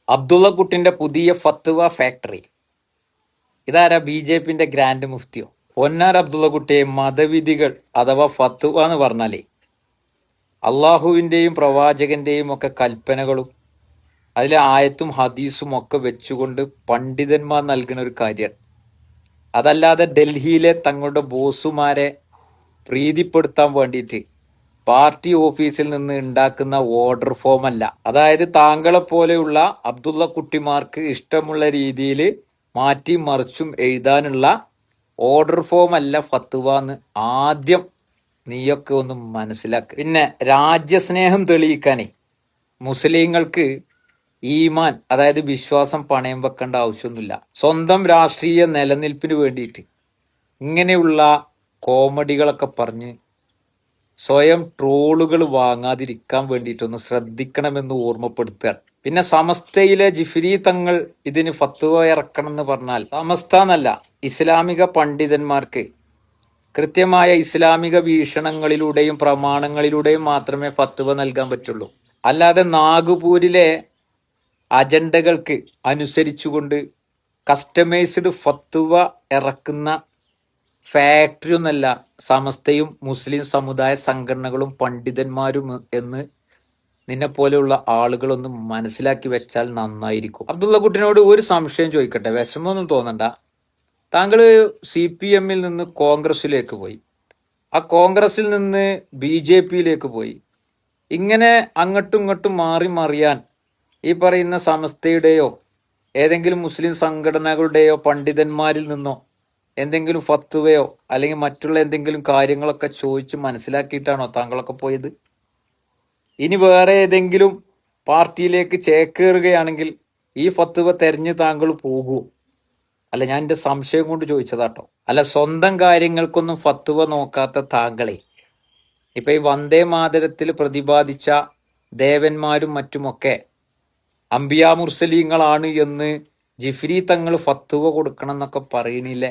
അബ്ദുള്ള കുട്ടിന്റെ പുതിയ ഫത്വ ഫാക്ടറി. ഇതാരാ? BJPന്റെ ഗ്രാൻഡ് മുഫ്തിയോ? പൊന്നാർ അബ്ദുള്ള കുട്ടിയെ, മതവിധികൾ അഥവാ ഫത്വ എന്ന് പറഞ്ഞാലേ അള്ളാഹുവിന്റെയും പ്രവാചകന്റെയും ഒക്കെ കൽപ്പനകളും അതിലെ ആയത്തും ഹദീസും ഒക്കെ വെച്ചുകൊണ്ട് പണ്ഡിതന്മാർ നൽകുന്ന ഒരു കാര്യമാണ്. അതല്ലാതെ ഡൽഹിയിലെ തങ്ങളുടെ ബോസുമാരെ പ്രീതിപ്പെടുത്താൻ വേണ്ടിയിട്ട് പാർട്ടി ഓഫീസിൽ നിന്ന് ഉണ്ടാക്കുന്ന ഓർഡർ ഫോം അല്ല. അതായത് താങ്കളെ പോലെയുള്ള അബ്ദുള്ള കുട്ടിമാർക്ക് ഇഷ്ടമുള്ള രീതിയിൽ മാറ്റി മറിച്ചും എഴുതാനുള്ള ഓർഡർ ഫോം അല്ല ഫത്വ എന്ന് ആദ്യം നീയൊക്കെ ഒന്ന് മനസ്സിലാക്കുക. പിന്നെ രാജ്യസ്നേഹം തെളിയിക്കാനേ മുസ്ലിങ്ങൾക്ക് ഈമാൻ, അതായത് വിശ്വാസം പണയം വെക്കേണ്ട ആവശ്യമൊന്നുമില്ല. സ്വന്തം രാഷ്ട്രീയ നിലനിൽപ്പിന് വേണ്ടിയിട്ട് ഇങ്ങനെയുള്ള കോമഡികളൊക്കെ പറഞ്ഞ് സ്വയം ട്രോളുകൾ വാങ്ങാതിരിക്കാൻ വേണ്ടിയിട്ടൊന്ന് ശ്രദ്ധിക്കണമെന്ന് ഓർമ്മപ്പെടുത്തുകയാണ്. പിന്നെ സമസ്തയിലെ ജിഫ്രി തങ്ങൾ ഇതിന് ഫത്വ ഇറക്കണം എന്ന് പറഞ്ഞാൽ, സമസ്ത എന്നല്ല, ഇസ്ലാമിക പണ്ഡിതന്മാർക്ക് കൃത്യമായ ഇസ്ലാമിക വീക്ഷണങ്ങളിലൂടെയും പ്രമാണങ്ങളിലൂടെയും മാത്രമേ ഫത്വ നൽകാൻ പറ്റുള്ളൂ. അല്ലാതെ നാഗ്പൂരിലെ അജണ്ടകൾക്ക് അനുസരിച്ചുകൊണ്ട് കസ്റ്റമൈസ്ഡ് ഫത്വ ഇറക്കുന്ന ഫാക്ടറി ഒന്നല്ല സമസ്തയും മുസ്ലിം സമുദായ സംഘടനകളും പണ്ഡിതന്മാരും എന്ന് നിന്നെ പോലെയുള്ള ആളുകളൊന്നും മനസ്സിലാക്കി വെച്ചാൽ നന്നായിരിക്കും. അബ്ദുള്ള കുട്ടിനോട് ഒരു സംശയം ചോദിക്കട്ടെ, വിഷമമൊന്നും തോന്നണ്ട. താങ്കൾ CPM നിന്ന് കോൺഗ്രസിലേക്ക് പോയി, ആ കോൺഗ്രസിൽ നിന്ന് BJPയിലേക്ക് പോയി, ഇങ്ങനെ അങ്ങോട്ടും ഇങ്ങോട്ടും മാറി മറിയാൻ ഈ പറയുന്ന സമസ്തയുടെയോ ഏതെങ്കിലും മുസ്ലിം സംഘടനകളുടെയോ പണ്ഡിതന്മാരിൽ നിന്നോ എന്തെങ്കിലും ഫത്വയോ അല്ലെങ്കിൽ മറ്റുള്ള എന്തെങ്കിലും കാര്യങ്ങളൊക്കെ ചോദിച്ച് മനസ്സിലാക്കിയിട്ടാണോ താങ്കളൊക്കെ പോയത്? ഇനി വേറെ ഏതെങ്കിലും പാർട്ടിയിലേക്ക് ചേക്കേറുകയാണെങ്കിൽ ഈ ഫത്വ തെരഞ്ഞ് താങ്കൾ പോകുമോ? അല്ല, ഞാൻ എൻ്റെ സംശയം കൊണ്ട് ചോദിച്ചതാട്ടോ. അല്ല, സ്വന്തം കാര്യങ്ങൾക്കൊന്നും ഫത്വ നോക്കാത്ത താങ്കളെ ഇപ്പൊ ഈ വന്ദേ മാതരത്തിൽ പ്രതിപാദിച്ച ദേവന്മാരും മറ്റുമൊക്കെ അംബിയാ മുർസലീങ്ങളാണ് എന്ന് ജിഫ്രി തങ്ങൾ ഫത്വ കൊടുക്കണം എന്നൊക്കെ പറയണില്ലേ?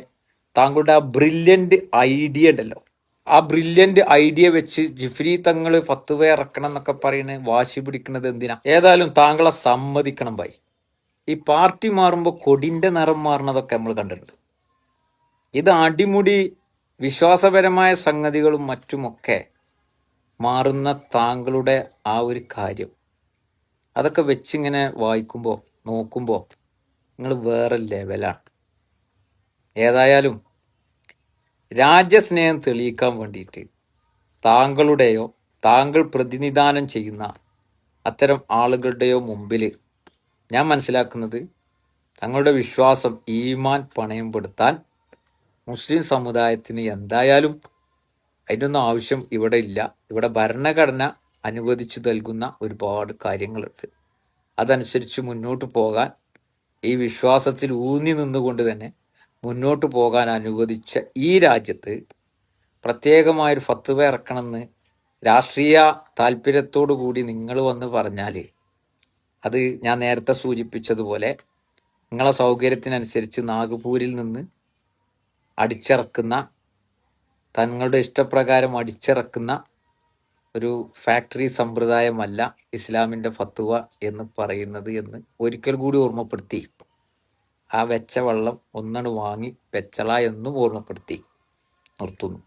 താങ്കളുടെ ആ ബ്രില്യന്റ് ഐഡിയ ഉണ്ടല്ലോ, ആ ബ്രില്യന്റ് ഐഡിയ വെച്ച് ജിഫ്രി തങ്ങൾ ഫത്വ ഇറക്കണം എന്നൊക്കെ പറയുന്നത്, വാശി പിടിക്കുന്നത് എന്തിനാ? ഏതായാലും താങ്കളെ സമ്മതിക്കണം ഭായി. ഈ പാർട്ടി മാറുമ്പോൾ കൊടിന്റെ നിറം മാറുന്നതൊക്കെ നമ്മൾ കണ്ടിട്ടുണ്ട്. ഇത് അടിമുടി വിശ്വാസപരമായ സംഗതികളും മറ്റുമൊക്കെ മാറുന്ന താങ്കളുടെ ആ ഒരു കാര്യം, അതൊക്കെ വെച്ചിങ്ങനെ വായിക്കുമ്പോൾ നോക്കുമ്പോൾ നിങ്ങൾ വേറെ ലെവലാണ്. ഏതായാലും രാജ്യസ്നേഹം തെളിയിക്കാൻ വേണ്ടിയിട്ട് താങ്കളുടെയോ താങ്കൾ പ്രതിനിധാനം ചെയ്യുന്ന അത്തരം ആളുകളുടെയോ മുമ്പിൽ ഞാൻ മനസ്സിലാക്കുന്നത്, തങ്ങളുടെ വിശ്വാസം ഈമാൻ പണയപ്പെടുത്താൻ മുസ്ലിം സമുദായത്തിന് എന്തായാലും അതിനൊന്നും ആവശ്യം ഇവിടെ ഇല്ല. ഇവിടെ ഭരണഘടന അനുവദിച്ചു നൽകുന്ന ഒരുപാട് കാര്യങ്ങളുണ്ട്. അതനുസരിച്ച് മുന്നോട്ട് പോകാൻ, ഈ വിശ്വാസത്തിൽ ഊന്നി നിന്നുകൊണ്ട് തന്നെ മുന്നോട്ട് പോകാൻ അനുവദിച്ച ഈ രാജ്യത്ത് പ്രത്യേകമായൊരു ഫത്വ ഇറക്കണമെന്ന് രാഷ്ട്രീയ താല്പര്യത്തോടു കൂടി നിങ്ങൾ വന്ന് പറഞ്ഞാൽ, അത് ഞാൻ നേരത്തെ സൂചിപ്പിച്ചതുപോലെ നിങ്ങളെ സൗകര്യത്തിനനുസരിച്ച് നാഗ്പൂരിൽ നിന്ന് അടിച്ചിറക്കുന്ന, തങ്ങളുടെ ഇഷ്ടപ്രകാരം അടിച്ചിറക്കുന്ന ഒരു ഫാക്ടറി സമ്പ്രദായമല്ല ഇസ്ലാമിൻ്റെ ഫത്വ എന്ന് പറയുന്നത് എന്ന് ഒരിക്കൽ കൂടി ഓർമ്മപ്പെടുത്തി, ആ വെച്ച വെള്ളം ഒന്നണ് വാങ്ങി വെച്ചള എന്നും ഓർമ്മപ്പെടുത്തി നിർത്തുന്നു.